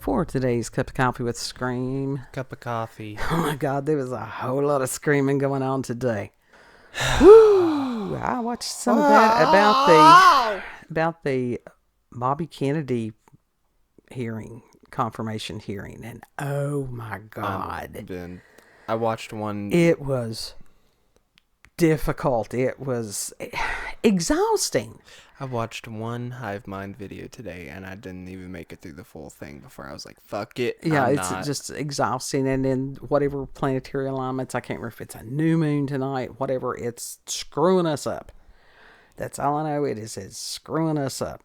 For today's Cup of Coffee with Scream. Cup of coffee. Oh my God, there was a whole lot of screaming going on today. Woo! I watched some of that about the Bobby Kennedy confirmation hearing, and oh my God. I watched one. It was difficult. It was exhausting. I watched one Hive Mind video today, and I didn't even make it through the full thing before I was like, fuck it. Yeah, just exhausting. And then whatever planetary alignments, I can't remember if it's a new moon tonight, whatever, it's screwing us up. That's all I know. It's screwing us up.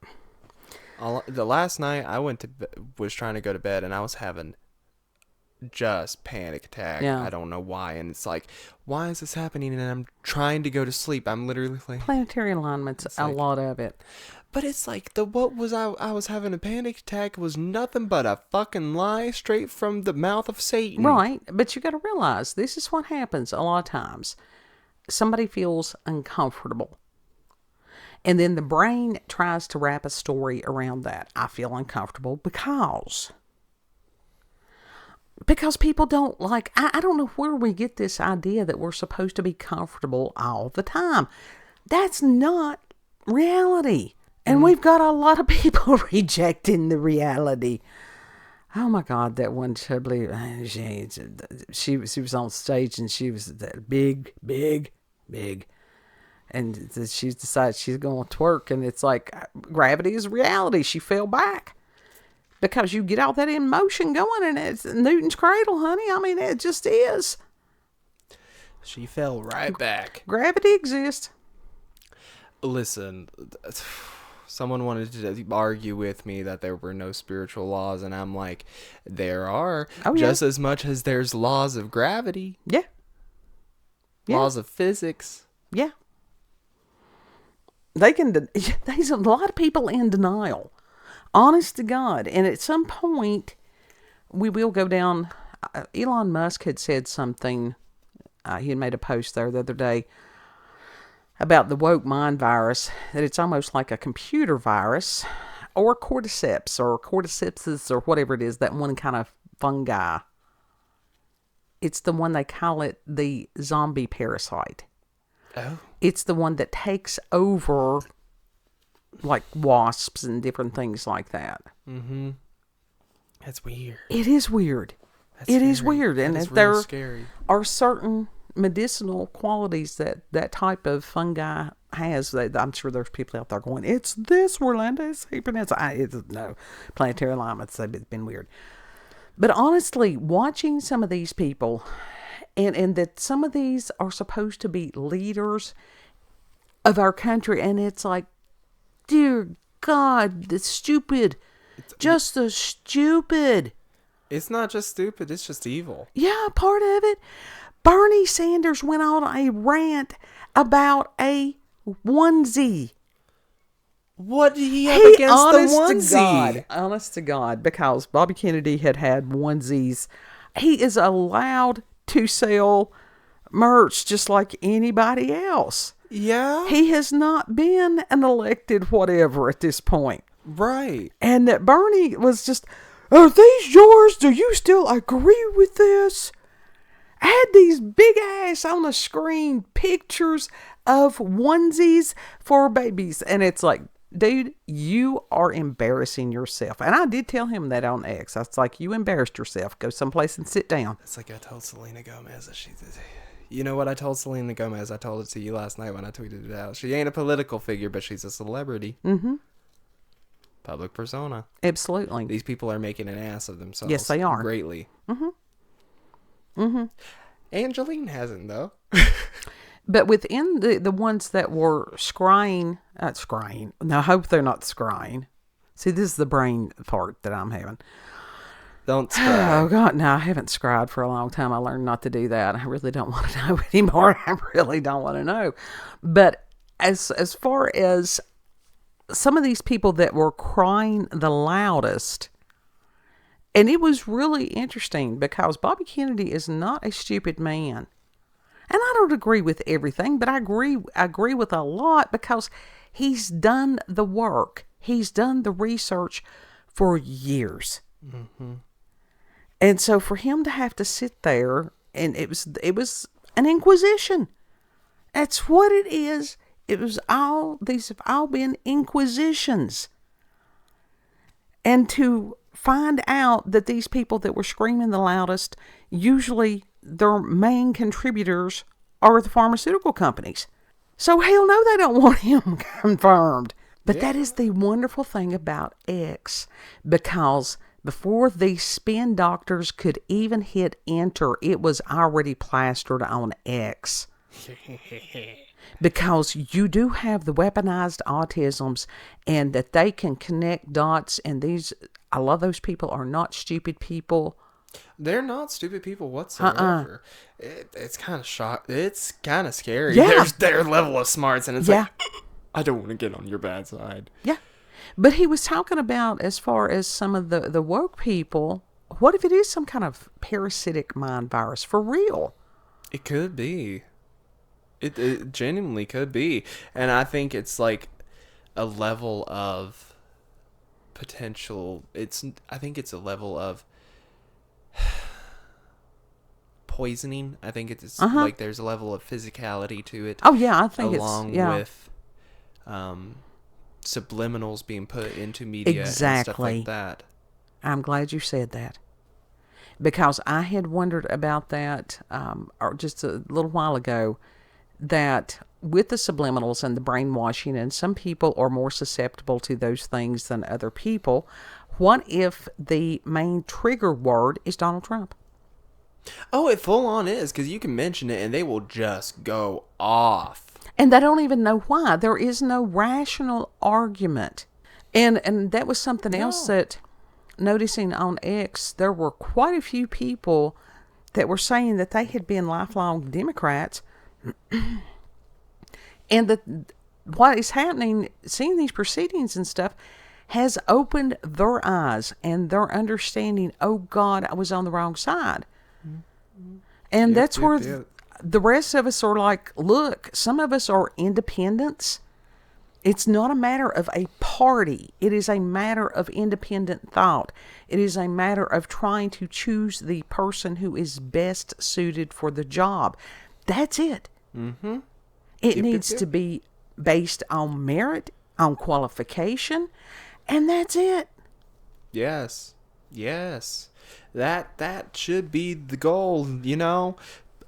The last night I was trying to go to bed, and I was having just panic attack. Yeah. I don't know why, and it's like, why is this happening? And I'm trying to go to sleep. I'm literally like, planetary alignments, a lot of it. But it's like I was having a panic attack was nothing but a fucking lie straight from the mouth of Satan. Right, but you got to realize this is what happens a lot of times. Somebody feels uncomfortable, and then the brain tries to wrap a story around that. I feel uncomfortable because people don't like, I don't know where we get this idea that we're supposed to be comfortable all the time. That's not reality. And we've got a lot of people rejecting the reality. Oh my God, that one Chubbly, she was on stage and she was that big. And she's decided she's going to twerk, and it's like, gravity is reality. She fell back. Because you get all that emotion going, and it's Newton's cradle, honey. I mean, it just is. She fell right back. Gravity exists. Listen, someone wanted to argue with me that there were no spiritual laws, and I'm like, there are. Just as much as there's laws of gravity. Yeah. Laws of physics. Yeah. There's a lot of people in denial. Honest to God. And at some point, we will go down. Elon Musk had said something. He had made a post there the other day about the woke mind virus, that it's almost like a computer virus or cordyceps or whatever it is, that one kind of fungi. It's the one they call it the zombie parasite. Oh. It's the one that takes over like wasps and different things like that. Mm-hmm. That's weird. It is weird. It is weird. And if there are certain medicinal qualities that type of fungi has, that I'm sure there's people out there going, it's this, Orlando. It's no. Planetary alignments, they've been weird. But honestly, watching some of these people, and that some of these are supposed to be leaders of our country, and it's like, dear God, the stupid. Just the stupid. It's not just stupid, it's just evil. Yeah, part of it. Bernie Sanders went on a rant about a onesie. What did he have against the onesie? Honest to God, because Bobby Kennedy had onesies. He is allowed to sell merch just like anybody else. Yeah. He has not been an elected whatever at this point. Right. And that Bernie was just, are these yours? Do you still agree with this? I had these big ass on the screen pictures of onesies for babies. And it's like, dude, you are embarrassing yourself. And I did tell him that on X. I was like, you embarrassed yourself. Go someplace and sit down. It's like I told Selena Gomez that she did. You know what I told Selena Gomez? I told it to you last night when I tweeted it out. She ain't a political figure, but she's a celebrity. Mm-hmm. Public persona. Absolutely. These people are making an ass of themselves. Yes, they are. Greatly. Mm-hmm. Mm-hmm. Angeline hasn't, though. But within the ones that were scrying. Now, I hope they're not scrying. See, this is the brain part that I'm having. Don't scry. Oh, God, no, I haven't scried for a long time. I learned not to do that. I really don't want to know anymore. I really don't want to know. But as far as some of these people that were crying the loudest, and it was really interesting because Bobby Kennedy is not a stupid man. And I don't agree with everything, but I agree with a lot because he's done the work. He's done the research for years. Mm-hmm. And so for him to have to sit there, and it was an inquisition. That's what it is. These have all been inquisitions. And to find out that these people that were screaming the loudest, usually their main contributors are the pharmaceutical companies. So hell no, they don't want him confirmed. But that is the wonderful thing about X, because before the spin doctors could even hit enter, it was already plastered on X. Because you do have the weaponized autisms, and that they can connect dots, and a lot of those people are not stupid people. They're not stupid people whatsoever. It's kind of it's kind of scary. Yeah. There's their level of smarts, and it's like, I don't want to get on your bad side. Yeah. But he was talking about, as far as some of the woke people, what if it is some kind of parasitic mind virus for real? It could be. It genuinely could be. And I think it's like a level of potential. I think it's a level of poisoning. I think it's like there's a level of physicality to it. Oh, yeah, I think along with subliminals being put into media and stuff like that. I'm glad you said that, because I had wondered about that or just a little while ago, that with the subliminals and the brainwashing, and some people are more susceptible to those things than other people, what if the main trigger word is Donald Trump? Oh, it full on is, because you can mention it and they will just go off. And they don't even know why. There is no rational argument. And that was something else that, noticing on X, there were quite a few people that were saying that they had been lifelong Democrats. And that what is happening, seeing these proceedings and stuff, has opened their eyes and their understanding, oh God, I was on the wrong side. And that's where the rest of us are like, look, some of us are independents. It's not a matter of a party. It is a matter of independent thought. It is a matter of trying to choose the person who is best suited for the job. That's it. Mm-hmm. It needs to be based on merit, on qualification, and that's it. Yes. That should be the goal, you know?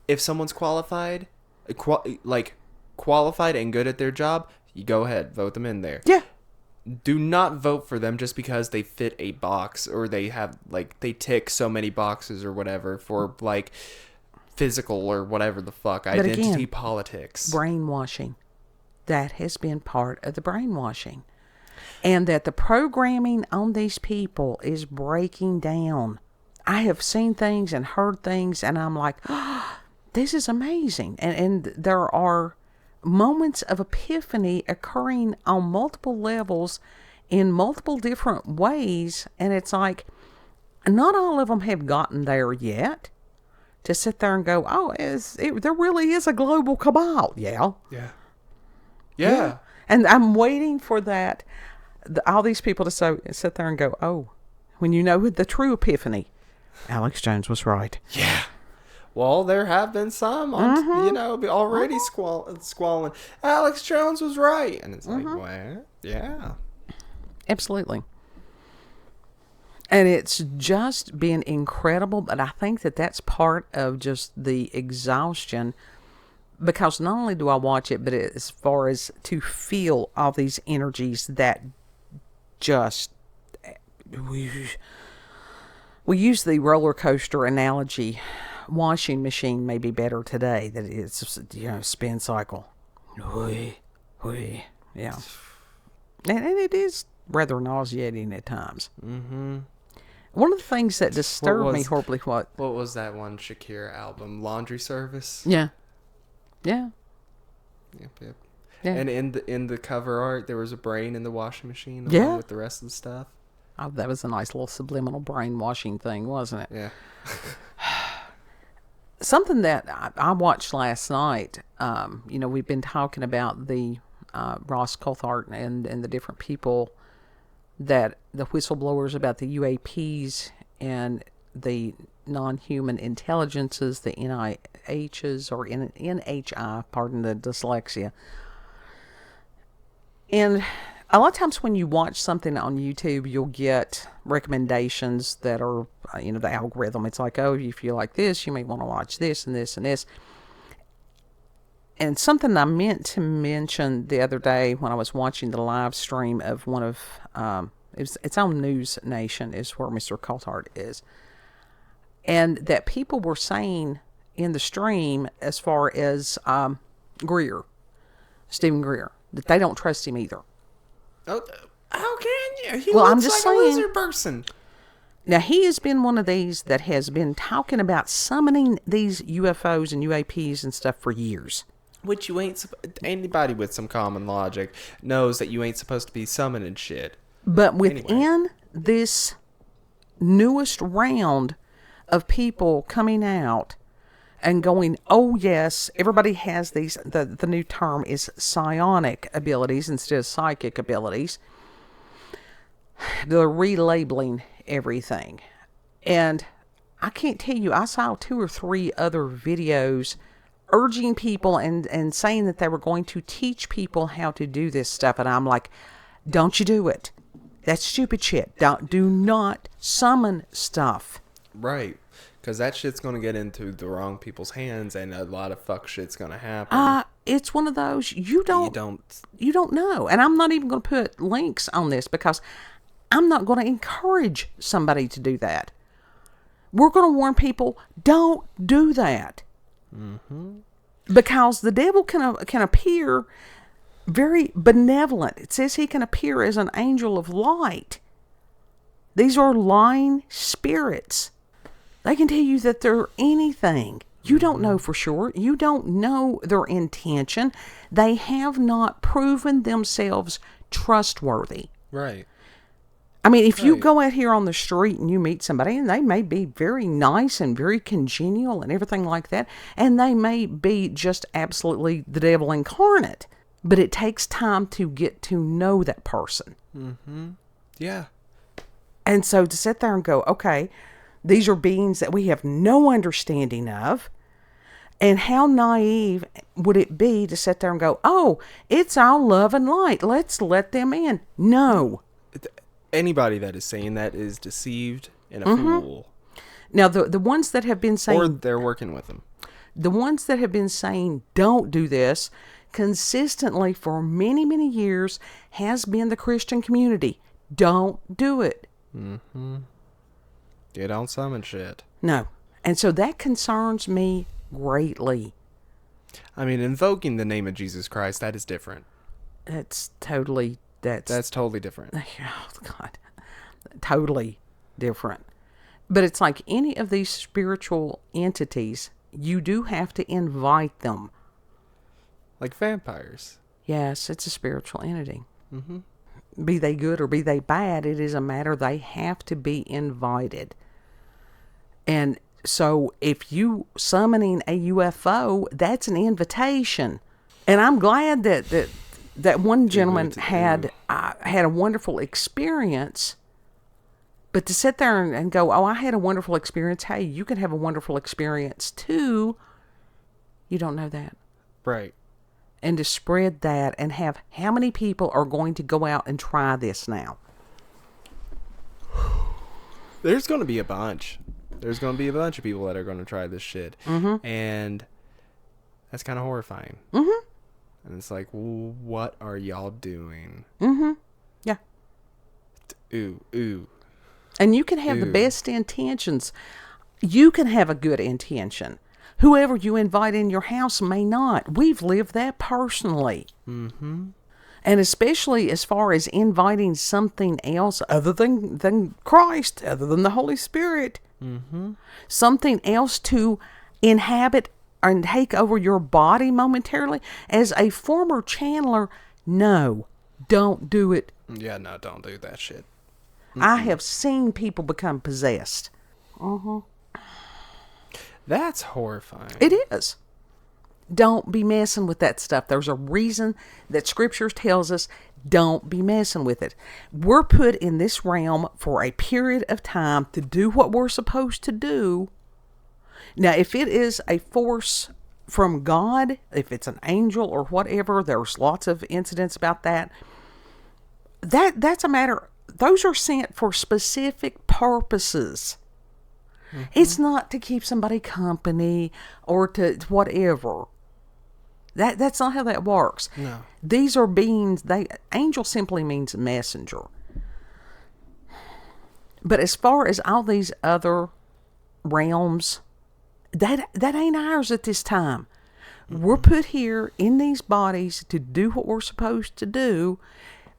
If someone's qualified and good at their job, you go ahead, vote them in there. Yeah. Do not vote for them just because they fit a box, or they have, they tick so many boxes or whatever for, physical or whatever the fuck, identity politics. Brainwashing. That has been part of the brainwashing. And that the programming on these people is breaking down. I have seen things and heard things, and I'm like, oh, this is amazing. And there are moments of epiphany occurring on multiple levels in multiple different ways. And it's like, not all of them have gotten there yet. To sit there and go, oh, there really is a global cabal. Yeah. And I'm waiting for that, all these people to sit there and go, oh, when you know the true epiphany, Alex Jones was right. Yeah. Well, there have been some, already squalling. Alex Jones was right. And it's like, what? Yeah. Absolutely. And it's just been incredible, but I think that that's part of just the exhaustion, because not only do I watch it, but as far as to feel all these energies that just, we use the roller coaster analogy. Washing machine may be better today than it's, spin cycle. Yeah. And it is rather nauseating at times. Mm-hmm. One of the things that disturbed me horribly, what was that one Shakira album? Laundry Service? Yeah. Yep. Yeah. And in the cover art, there was a brain in the washing machine along with the rest of the stuff. Oh, that was a nice little subliminal brainwashing thing, wasn't it? Yeah. something that I watched last night, we've been talking about the Ross Coulthart and the different people that the whistleblowers about the UAPs and the non-human intelligences, the NIHs or NHI, pardon the dyslexia. And a lot of times when you watch something on YouTube, you'll get recommendations that are, the algorithm. It's like, oh, if you like this, you may want to watch this and this and this. And something I meant to mention the other day when I was watching the live stream of one of, it's on News Nation is where Mr. Coulthart is. And that people were saying in the stream as far as Stephen Greer, that they don't trust him either. Oh, how can you? He looks like a lizard person. Now, he has been one of these that has been talking about summoning these UFOs and UAPs and stuff for years. Which you ain't... Anybody with some common logic knows that you ain't supposed to be summoning shit. But within this newest round of people coming out and going, oh yes, everybody has these, the new term is psionic abilities instead of psychic abilities. They're relabeling everything. And I can't tell you, I saw 2 or 3 other videos urging people and saying that they were going to teach people how to do this stuff. And I'm like, don't you do it. That's stupid shit. Do not summon stuff. Right. Because that shit's going to get into the wrong people's hands and a lot of fuck shit's going to happen. It's one of those, you don't know. And I'm not even going to put links on this because I'm not going to encourage somebody to do that. We're going to warn people, don't do that. Mm-hmm. Because the devil can appear very benevolent. It says he can appear as an angel of light. These are lying spirits. They can tell you that they're anything. You don't know for sure. You don't know their intention. They have not proven themselves trustworthy. Right. I mean, if you go out here on the street and you meet somebody and they may be very nice and very congenial and everything like that, and they may be just absolutely the devil incarnate, but it takes time to get to know that person. Mm-hmm. Yeah. And so to sit there and go, okay, these are beings that we have no understanding of. And how naive would it be to sit there and go, oh, it's all love and light. Let's let them in. No. Anybody that is saying that is deceived and a fool. Now, the ones that have been saying... Or they're working with them. The ones that have been saying, don't do this, consistently for many, many years has been the Christian community. Don't do it. Mm-hmm. You don't summon shit. No. And so that concerns me greatly. I mean, invoking the name of Jesus Christ, that is different. That's totally different. Oh, God. Totally different. But it's like any of these spiritual entities, you do have to invite them. Like vampires. Yes, it's a spiritual entity. Mm-hmm. Be they good or be they bad, it is a matter they have to be invited. And so if you summoning a UFO, that's an invitation. And I'm glad that one gentleman had a wonderful experience. But to sit there and go, oh, I had a wonderful experience. Hey, you can have a wonderful experience too. You don't know that. Right. And to spread that and have how many people are going to go out and try this now? There's going to be a bunch. There's going to be a bunch of people that are going to try this shit. Mm-hmm. And that's kind of horrifying. Mm-hmm. And it's like, well, what are y'all doing? Mm-hmm. Yeah. Ooh. And you can have the best intentions. You can have a good intention. Whoever you invite in your house may not. We've lived that personally. Mm-hmm. And especially as far as inviting something else other than Christ, other than the Holy Spirit. Mm-hmm. Something else to inhabit and take over your body momentarily. As a former channeler, no, don't do it. Yeah, no, don't do that shit. Mm-mm. I have seen people become possessed. Mm-hmm. That's horrifying. It is. Don't be messing with that stuff. There's a reason that Scripture tells us don't be messing with it. We're put in this realm for a period of time to do what we're supposed to do. Now, if it is a force from God, if it's an angel or whatever, there's lots of incidents about that. That's a matter. Those are sent for specific purposes. Mm-hmm. It's not to keep somebody company or to whatever. That's not how that works. No. These are beings. Angel simply means messenger. But as far as all these other realms, that ain't ours at this time. Mm-hmm. We're put here in these bodies to do what we're supposed to do.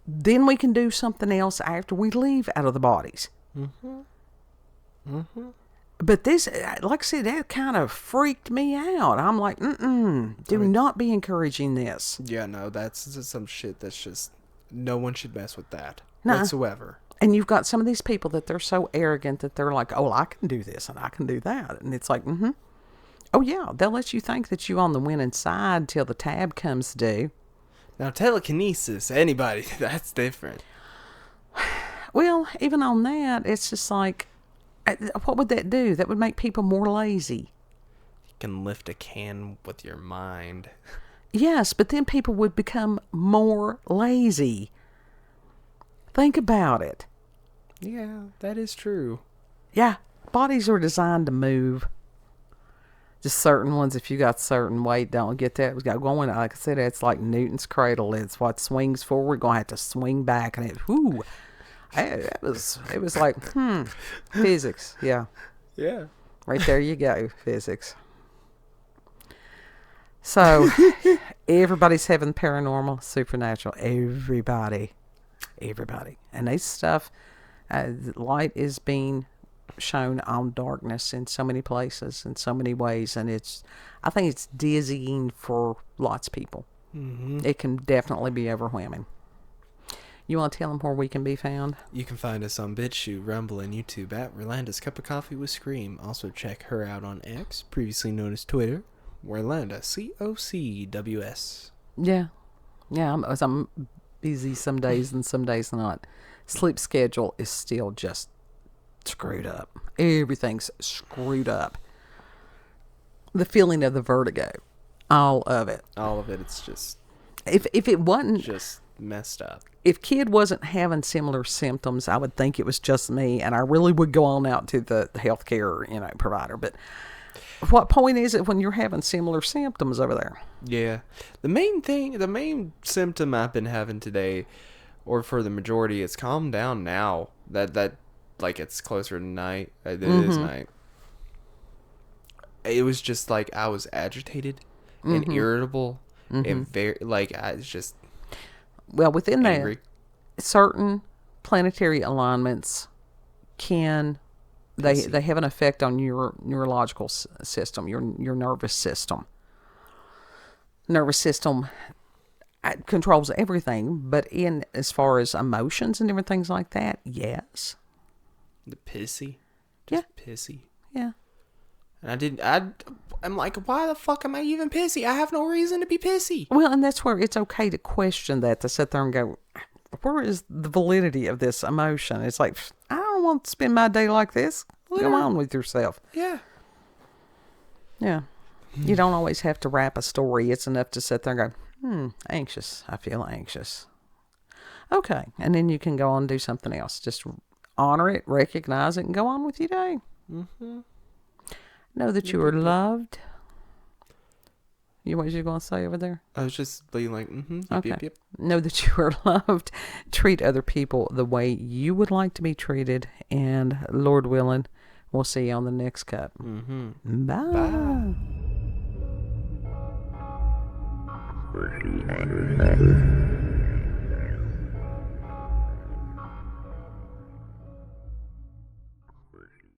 Then we can do something else after we leave out of the bodies. Mm-hmm. Mm-hmm. But this, like I said, that kind of freaked me out. I'm like, do not be encouraging this. Yeah, no, that's some shit that's just, no one should mess with that Nah. whatsoever. And you've got some of these people that they're so arrogant that they're like, oh, I can do this and I can do that. And it's like, oh, yeah, they'll let you think that you're on the winning side till the tab comes due. Now, telekinesis, anybody, that's different. Well, even on that, it's just like, what would that do? That would make people more lazy. You can lift a can with your mind. Yes, but then people would become more lazy. Think about it. Yeah, that is true. Yeah, bodies are designed to move. Just certain ones, if you got certain weight, don't get that. We got going. Like I said, it's like Newton's cradle. It's what swings forward, going to have to swing back, and it was like, physics. Yeah. Yeah. Right there you go, physics. So, everybody's having paranormal, supernatural. Everybody. And this stuff, light is being shown on darkness in so many places, in so many ways. And I think it's dizzying for lots of people. Mm-hmm. It can definitely be overwhelming. You want to tell them where we can be found? You can find us on BitChute, Rumble, and YouTube at Rolanda's Cup of Coffee with Scream. Also check her out on X, previously known as Twitter, Rolanda, COCWS. Yeah. I'm busy some days and some days not. Sleep schedule is still just screwed up. Everything's screwed up. The feeling of the vertigo. All of it. It's just... If it wasn't... just messed up. If kid wasn't having similar symptoms, I would think it was just me, and I really would go on out to the healthcare, provider. But what point is it when you're having similar symptoms over there? Yeah. The main symptom I've been having today, or for the majority, it's calmed down now. That like it's closer to night. It is night. It was just like I was agitated and irritable and very I was just. Well, within that, certain planetary alignments they have an effect on your neurological system, your nervous system. Nervous system controls everything, but in as far as emotions and different things like that, yes. The pissy, pissy. Yeah. And I'm like, why the fuck am I even pissy? I have no reason to be pissy. Well, and that's where it's okay to question that, to sit there and go, where is the validity of this emotion? It's like, I don't want to spend my day like this. Go on with yourself. Yeah. Yeah. You don't always have to wrap a story. It's enough to sit there and go, anxious. I feel anxious. Okay. And then you can go on and do something else. Just honor it, recognize it, and go on with your day. Mm-hmm. Know that you are loved. What was you going to say over there? I was just being like, okay. Yep. Know that you are loved. Treat other people the way you would like to be treated. And Lord willing, we'll see you on the next cup. Mm-hmm. Bye. Bye.